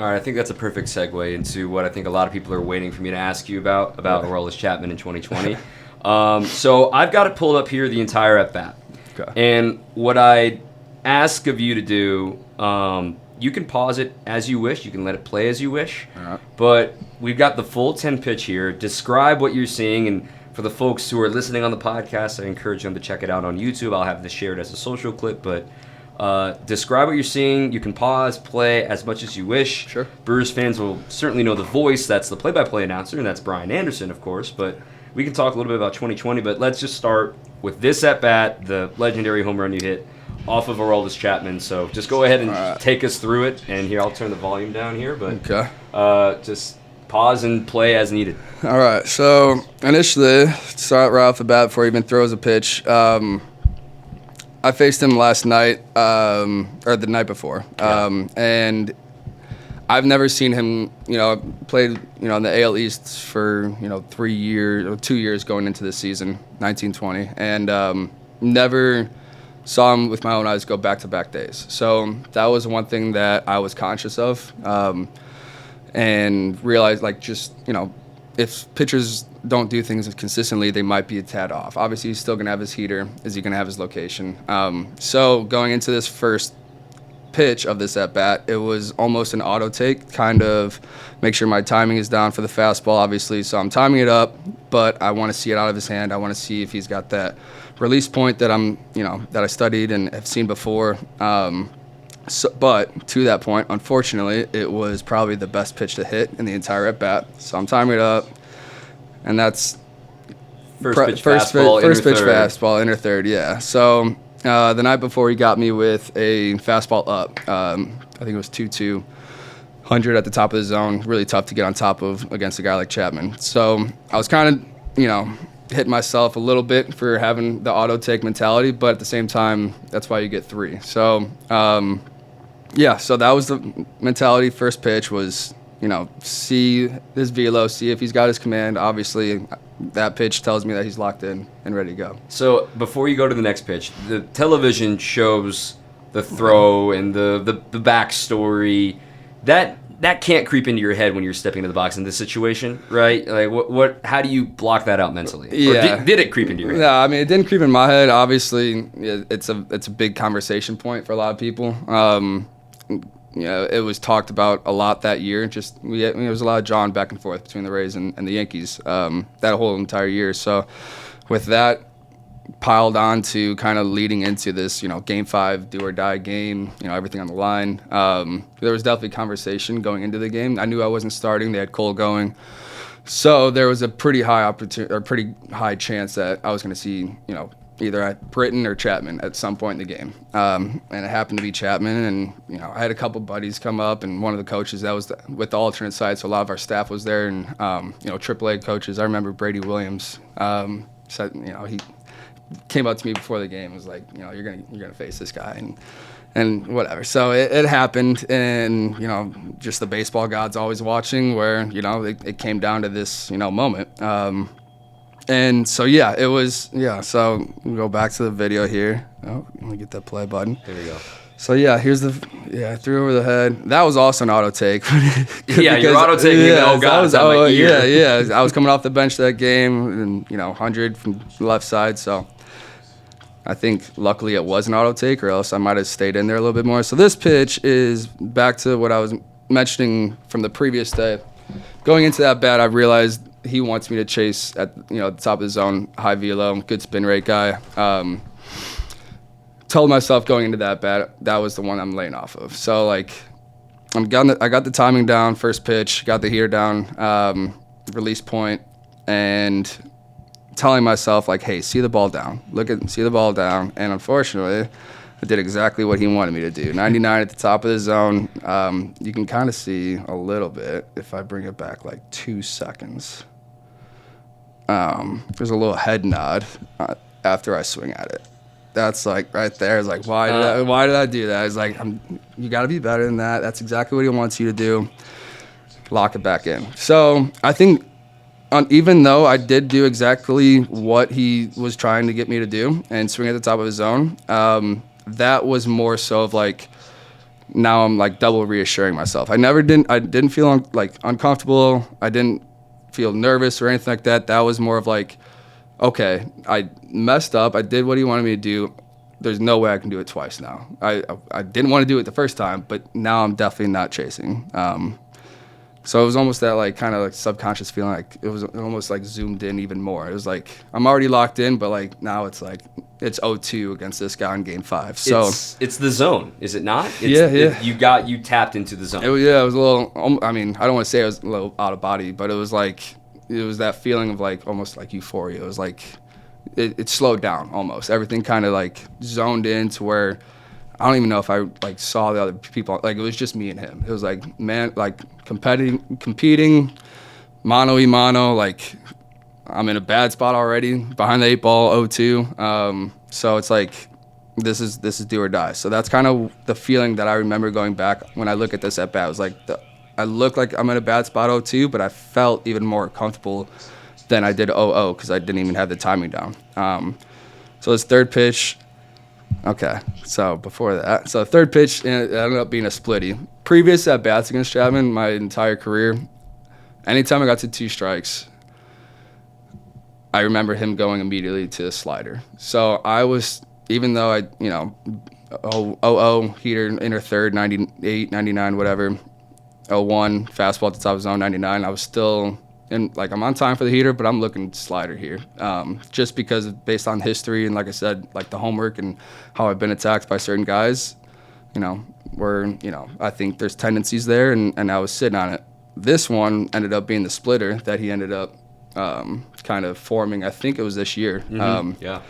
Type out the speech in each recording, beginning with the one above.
All right, I think that's a perfect segue into what I think a lot of people are waiting for me to ask you about Aroldis Chapman in 2020. So I've got it pulled up here, the entire at-bat. Okay. And what I ask of you to do, you can pause it as you wish. You can let it play as you wish. All right. But we've got the full 10 pitch here. Describe what you're seeing. And for the folks who are listening on the podcast, I encourage them to check it out on YouTube. I'll have this shared as a social clip. But describe what you're seeing. You can pause, play as much as you wish. Sure. Brewers fans will certainly know the voice. That's the play-by-play announcer, and that's Brian Anderson, of course. But we can talk a little bit about 2020. But let's just start with this at-bat, the legendary home run you hit off of Aroldis Chapman. So just go ahead and take us through it. And here, I'll turn the volume down here. But just pause and play as needed. All right. So initially, start right off the bat before he even throws a pitch. I faced him last night, or the night before, and I've never seen him, played, in the AL East for, 3 years or 2 years going into this season, 1920, and never saw him with my own eyes go back-to-back days. So that was one thing that I was conscious of, and realized, if pitchers don't do things consistently, they might be a tad off. Obviously, he's still going to have his heater. Is he going to have his location? So going into this first pitch of this at-bat, it was almost an auto take, kind of make sure my timing is down for the fastball, obviously. So I'm timing it up, but I want to see it out of his hand. I want to see if he's got that release point that that I studied and have seen before. But to that point, unfortunately, it was probably the best pitch to hit in the entire at-bat. So I'm timing it up, and that's first pitch fastball, inner third, yeah. So the night before, he got me with a fastball up. I think it was 2-2, 100 at the top of the zone. Really tough to get on top of against a guy like Chapman. So I was kind of, hitting myself a little bit for having the auto take mentality, but at the same time, that's why you get 3. So so that was the mentality. First pitch was, see his velo, see if he's got his command. Obviously, that pitch tells me that he's locked in and ready to go. So before you go to the next pitch, the television shows the throw and the backstory. That can't creep into your head when you're stepping into the box in this situation, right? Like, how do you block that out mentally? Yeah. Or did it creep into your head? No, I mean, it didn't creep in my head. Obviously, it's a big conversation point for a lot of people. It was talked about a lot that year. There was a lot of jawing back and forth between the Rays and the Yankees that whole entire year. So with that piled on to kind of leading into this, Game 5, do or die game, everything on the line. There was definitely conversation going into the game. I knew I wasn't starting. They had Cole going. So there was a pretty high chance that I was going to see, either at Britton or Chapman at some point in the game. And it happened to be Chapman. And, I had a couple buddies come up, and one of the coaches that was with the alternate side, so a lot of our staff was there, and, AAA coaches. I remember Brady Williams said, he came up to me before the game and was like, you're gonna face this guy and whatever. So it happened, and just the baseball gods always watching, where it came down to this moment. And so it was So we go back to the video here. Oh, let me get that play button. There we go. So here's I threw over the head. That was also an auto take. Your auto take. I was coming off the bench that game, and 100 from the left side. So I think luckily it was an auto take, or else I might have stayed in there a little bit more. So this pitch is back to what I was mentioning from the previous day. Going into that bat, I realized he wants me to chase at the top of the zone, high velo, good spin rate guy. Told myself going into that bat, that was the one I'm laying off of. So I got the timing down, first pitch, got the heater down, release point, and telling myself hey, see the ball down, see the ball down. And unfortunately, I did exactly what he wanted me to do. 99 at the top of the zone. You can kind of see a little bit if I bring it back 2 seconds. There's a little head nod after I swing at it. That's right there. It's why did I do that? It's you got to be better than that. That's exactly what he wants you to do. Lock it back in. So I think even though I did do exactly what he was trying to get me to do and swing at the top of his zone, that was more so of now I'm like double reassuring myself. I didn't feel like uncomfortable. I didn't feel nervous or anything like that. That was more of like, okay, I messed up. I did what he wanted me to do. There's no way I can do it twice now. I didn't want to do it the first time, but now I'm definitely not chasing. So it was almost that like kind of like subconscious feeling, like it was almost like zoomed in even more. It was like I'm already locked in, but like now it's like it's 0-2 against this guy in Game 5. So it's the zone, is it not? You tapped into the zone. It was a little. I mean, I don't want to say it was a little out of body, but it was that feeling of like almost like euphoria. It was like it slowed down almost. Everything kind of like zoned in to where I don't even know if I like saw the other people. Like it was just me and him. It was like competing, mano y mano. Like I'm in a bad spot already, behind the 8 ball, 0-2. So it's like this is do or die. So that's kind of the feeling that I remember going back when I look at this at bat. It was like I look like I'm in a bad spot 0-2, but I felt even more comfortable than I did 0-0 because I didn't even have the timing down. So this third pitch. Okay, so before that, third pitch, it ended up being a splitty. Previous at bats against Chapman, my entire career, anytime I got to 2 strikes, I remember him going immediately to the slider. So I was, even though I, 0-0, heater, inner third, 98, 99, whatever, 0-1, fastball at the top of zone, 99, I was still I'm on time for the heater, but I'm looking slider here, just because based on history and like I said, like the homework and how I've been attacked by certain guys, I think there's tendencies there, and I was sitting on it. This one ended up being the splitter that he ended up kind of forming. I think it was this year. Mm-hmm. Yeah.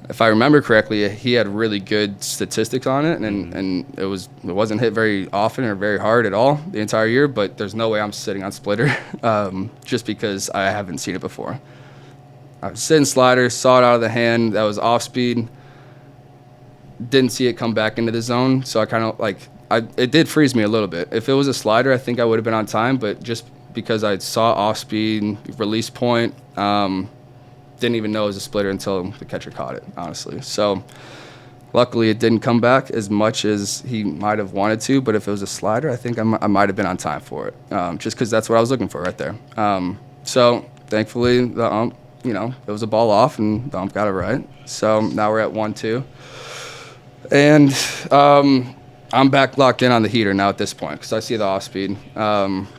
If I remember correctly, he had really good statistics on it, and it wasn't hit very often or very hard at all the entire year. But there's no way I'm sitting on splitter, just because I haven't seen it before. I was sitting slider, saw it out of the hand. That was off speed. Didn't see it come back into the zone, so I kind of it did freeze me a little bit. If it was a slider, I think I would have been on time, but just because I saw off speed, release point. Didn't even know it was a splitter until the catcher caught it, honestly. So luckily it didn't come back as much as he might have wanted to, but if it was a slider, I think I might have been on time for it, just because that's what I was looking for right there. So thankfully the ump, it was a ball off and the ump got it right. So now we're at 1-2. And I'm back locked in on the heater now at this point because I see the off speed. And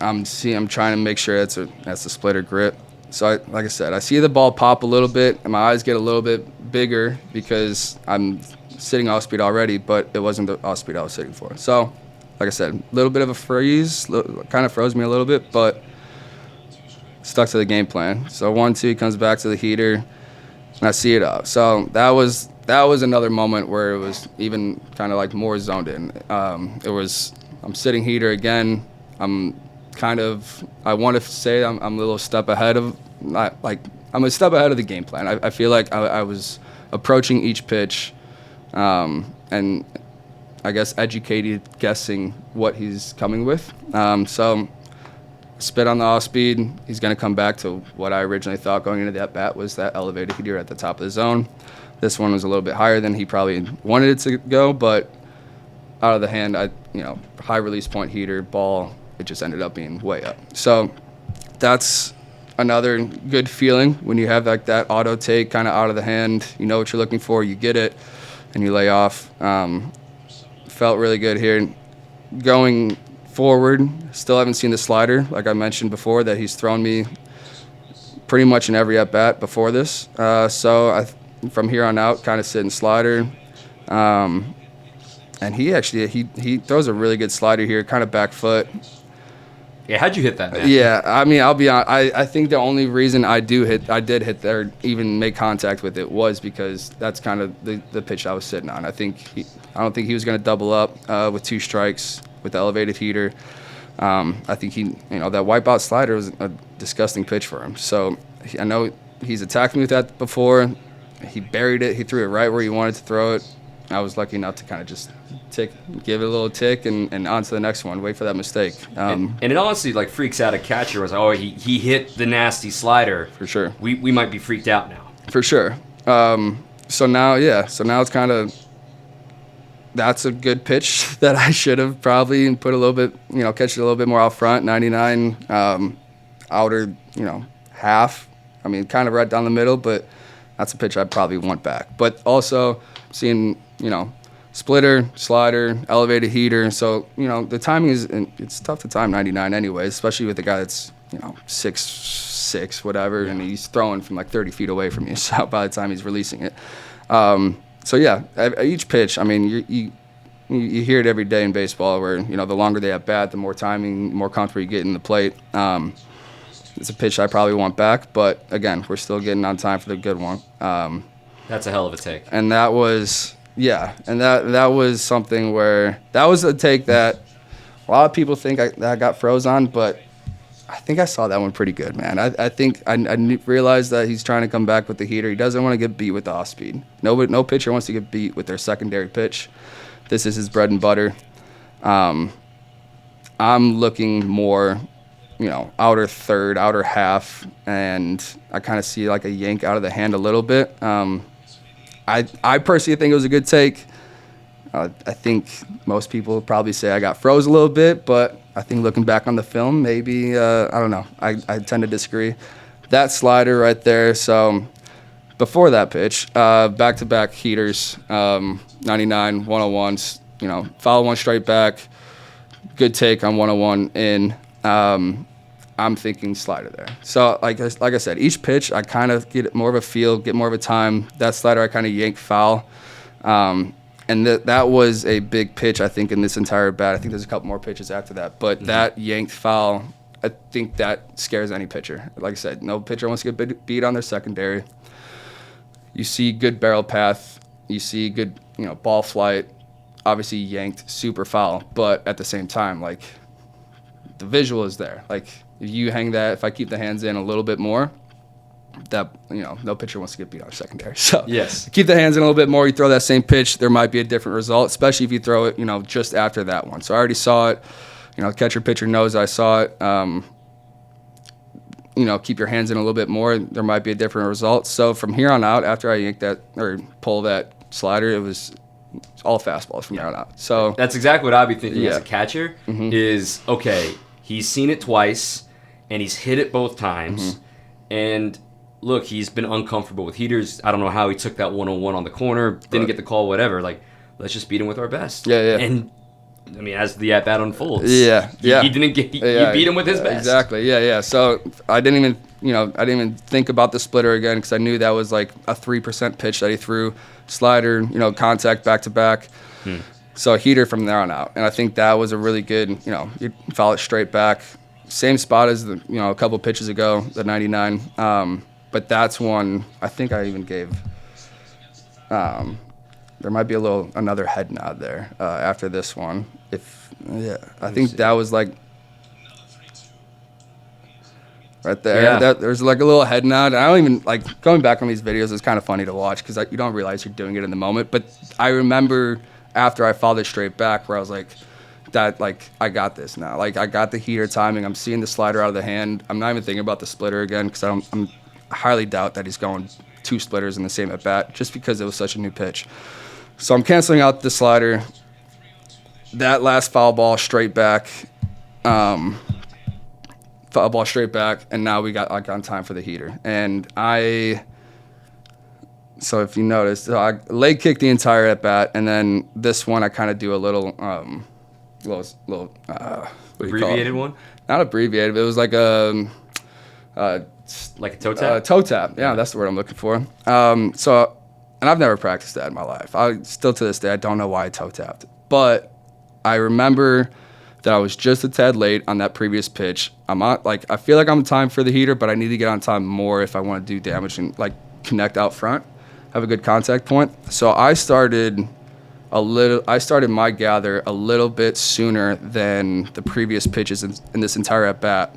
I'm trying to make sure that's a splitter grip. So like I said, I see the ball pop a little bit, and my eyes get a little bit bigger because I'm sitting off speed already, but it wasn't the off speed I was sitting for. So, like I said, a little bit of a freeze, kind of froze me a little bit, but stuck to the game plan. So 1-2, he comes back to the heater, and I see it up. So that was another moment where it was even kind of like more zoned in. I'm sitting heater again. I want to say I'm a little step ahead of, I'm a step ahead of the game plan. I feel like I was approaching each pitch, and I guess educated guessing what he's coming with. So spit on the off speed. He's going to come back to what I originally thought going into that bat was that elevated heater at the top of the zone. This one was a little bit higher than he probably wanted it to go, but out of the hand, high release point heater, ball, it just ended up being way up. So that's another good feeling when you have like that auto take kind of out of the hand. You know what you're looking for, you get it, and you lay off. Felt really good here. Going forward, still haven't seen the slider, like I mentioned before, that he's thrown me pretty much in every at-bat before this. So from here on out, kind of sitting slider. And he throws a really good slider here, kind of back foot. Yeah, how'd you hit that, man? Yeah, I mean, I'll be honest. I think the only reason I did hit there, or even make contact with it, was because that's kind of the pitch I was sitting on. I don't think he was going to double up with 2 strikes with the elevated heater. I think that wipeout slider was a disgusting pitch for him. So I know he's attacked me with that before. He buried it. He threw it right where he wanted to throw it. I was lucky enough to kind of just give it a little tick, and on to the next one. Wait for that mistake. And it honestly freaks out a catcher. Was he hit the nasty slider for sure. We might be freaked out now for sure. So now it's kind of that's a good pitch that I should have probably put a little bit, catch it a little bit more out front. 99, outer, half. I mean, kind of right down the middle, but that's a pitch I probably want back. But also seeing, splitter, slider, elevated heater. So, the timing it's tough to time 99 anyways, especially with a guy that's, 6'6", whatever, and he's throwing from like 30 feet away from you. So by the time he's releasing it. So yeah, each pitch, I mean, you hear it every day in baseball where, the longer they have bat, the more timing, more comfortable you get in the plate. It's a pitch I probably want back, but again, we're still getting on time for the good one. That's a hell of a take. And that was, that was something where, that was a take that a lot of people think that I got froze on, but I think I saw that one pretty good, man. I think I realized that he's trying to come back with the heater. He doesn't want to get beat with the off speed. No pitcher wants to get beat with their secondary pitch. This is his bread and butter. I'm looking more, outer third, outer half, and I kind of see like a yank out of the hand a little bit. I personally think it was a good take. I think most people would probably say I got froze a little bit, but I think looking back on the film, maybe, I don't know. I tend to disagree. That slider right there, so before that pitch, back-to-back heaters, 99, 101s, foul one straight back, good take on 101 in. I'm thinking slider there. So like I said, each pitch I kind of get more of a feel, get more of a time. That slider I kind of yank foul. And that was a big pitch, I think, in this entire bat. I think there's a couple more pitches after that. But that yanked foul, I think that scares any pitcher. Like I said, no pitcher wants to get beat on their secondary. You see good barrel path. You see good, ball flight. Obviously yanked, super foul. But at the same time, like, the visual is there. Like, if you hang that, if I keep the hands in a little bit more, that, no pitcher wants to get beat on secondary. So yes, keep the hands in a little bit more. You throw that same pitch, there might be a different result, especially if you throw it, just after that one. So I already saw it. Catcher pitcher knows I saw it. Keep your hands in a little bit more. There might be a different result. So from here on out, after I yank that or pull that slider, it was all fastballs from there on out. So that's exactly what I'd be thinking as a catcher. Is okay. He's seen it twice, and he's hit it both times, and look, he's been uncomfortable with heaters. I don't know how he took that 101 on the corner, didn't get the call, whatever. Like, let's just beat him with our best. Yeah. And I mean, as the at bat unfolds, he didn't get. You beat him with his best. Exactly. Yeah. So I didn't even think about the splitter again because I knew that was like a 3% pitch that he threw, slider, contact back to back. So heater from there on out, and I think that was a really good. You foul it straight back, same spot as the a couple pitches ago, the 99. But that's one I think I even gave. There might be another head nod there after this one. I think that was like right there. Yeah. There's like a little head nod. I don't even like going back on these videos. It's kind of funny to watch because you don't realize you're doing it in the moment. But I remember after I fouled it straight back, where I was like, that like I got this now. Like I got the heater timing. I'm seeing the slider out of the hand. I'm not even thinking about the splitter again because I highly doubt that he's going 2 splitters in the same at bat just because it was such a new pitch. So I'm canceling out the slider. That last foul ball straight back, and now we got on time for the heater. And so if you notice, I leg kicked the entire at bat, and then this one I kind of do a little abbreviated one. Not abbreviated. But it was like a toe tap. Toe tap. Yeah, that's the word I'm looking for. And I've never practiced that in my life. I still to this day I don't know why I toe tapped, but I remember that I was just a tad late on that previous pitch. I feel like I'm in time for the heater, but I need to get on time more if I want to do damage and like connect out front, have a good contact point. So I started my gather a little bit sooner than the previous pitches in this entire at bat,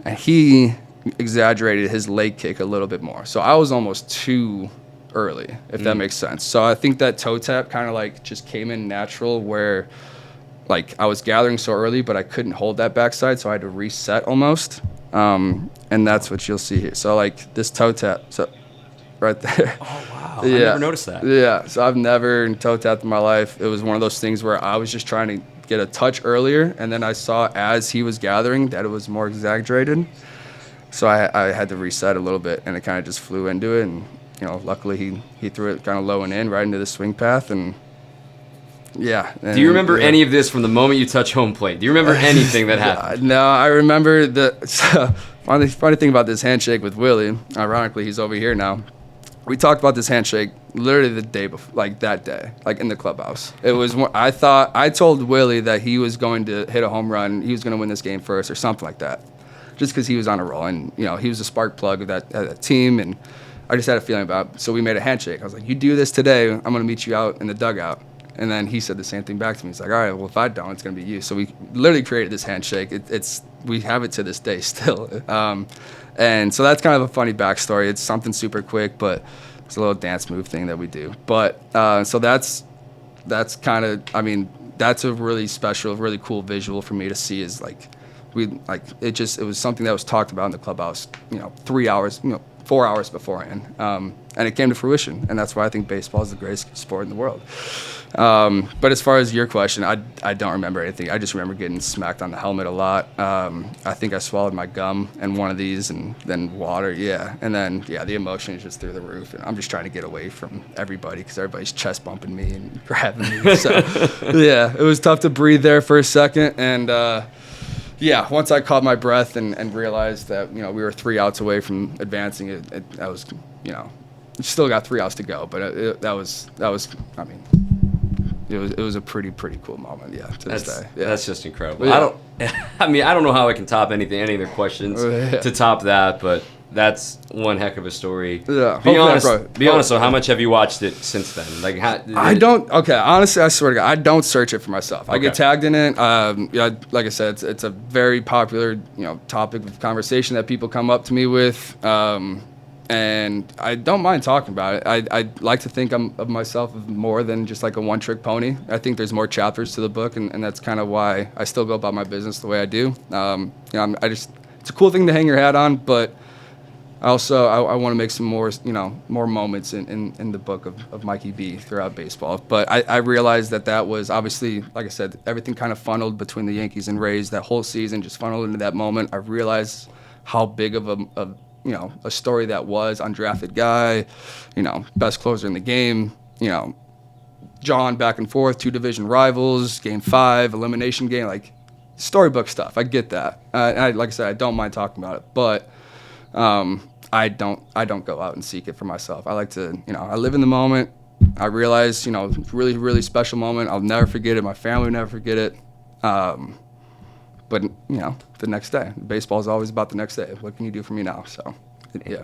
and he exaggerated his leg kick a little bit more. So I was almost too early, if that makes sense. So I think that toe tap kind of like just came in natural where like I was gathering so early, but I couldn't hold that backside, so I had to reset almost. And that's what you'll see here. So like this toe tap, so right there. Oh wow. I never noticed that. Yeah, so I've never toe tapped in my life. It was one of those things where I was just trying to get a touch earlier, and then I saw as he was gathering that it was more exaggerated. So I had to reset a little bit, and it kind of just flew into it. And luckily he threw it kind of low and in right into the swing path, and yeah. And, do you remember any of this from the moment you touch home plate? Do you remember anything that happened? No, I remember the funny thing about this handshake with Willie. Ironically, he's over here now. We talked about this handshake literally the day before, like that day, like in the clubhouse. It was I told Willie that he was going to hit a home run, he was going to win this game first or something like that, just because he was on a roll, and he was a spark plug of that team, and I just had a feeling about it. So we made a handshake. I was like, you do this today, I'm going to meet you out in the dugout. And then he said the same thing back to me. He's like, all right, well, if I don't, it's going to be you. So we literally created this handshake. We have it to this day still. And so that's kind of a funny backstory. It's something super quick, but it's a little dance move thing that we do. But so that's kind of, that's a really special, really cool visual for me to see is it was something that was talked about in the clubhouse, 3 hours, 4 hours beforehand. And it came to fruition. And that's why I think baseball is the greatest sport in the world. But as far as your question, I don't remember anything. I just remember getting smacked on the helmet a lot. I think I swallowed my gum in one of these, and then water, yeah. And then, the emotion is just through the roof. And I'm just trying to get away from everybody because everybody's chest bumping me and grabbing me. So, yeah, it was tough to breathe there for a second. And, once I caught my breath and realized that, we were 3 outs away from advancing, I was, still got 3 outs to go. But it was a pretty cool moment, to this day. Yeah. That's just incredible. Yeah. I don't know how I can top any other questions to top that, but that's one heck of a story. Yeah. Be honest. So, how much have you watched it since then? Honestly, I swear to God, I don't search it for myself. I get tagged in it. Like I said, it's a very popular, topic of conversation that people come up to me with. And I don't mind talking about it. I like to think of myself as more than just like a one-trick pony. I think there's more chapters to the book, and that's kind of why I still go about my business the way I do. It's a cool thing to hang your hat on, but I want to make some more, more moments in the book of Mikey B throughout baseball. But I realized that was obviously, like I said, everything kind of funneled between the Yankees and Rays. That whole season just funneled into that moment. I realized how big of a story that was, undrafted guy, best closer in the game, John back and forth, 2 division rivals, game 5, elimination game, like storybook stuff. I get that. And like I said, I don't mind talking about it, but I don't go out and seek it for myself. I like to, I live in the moment. I realize, really, really special moment. I'll never forget it. My family will never forget it. But, the next day. Baseball is always about the next day. What can you do for me now? So, yeah.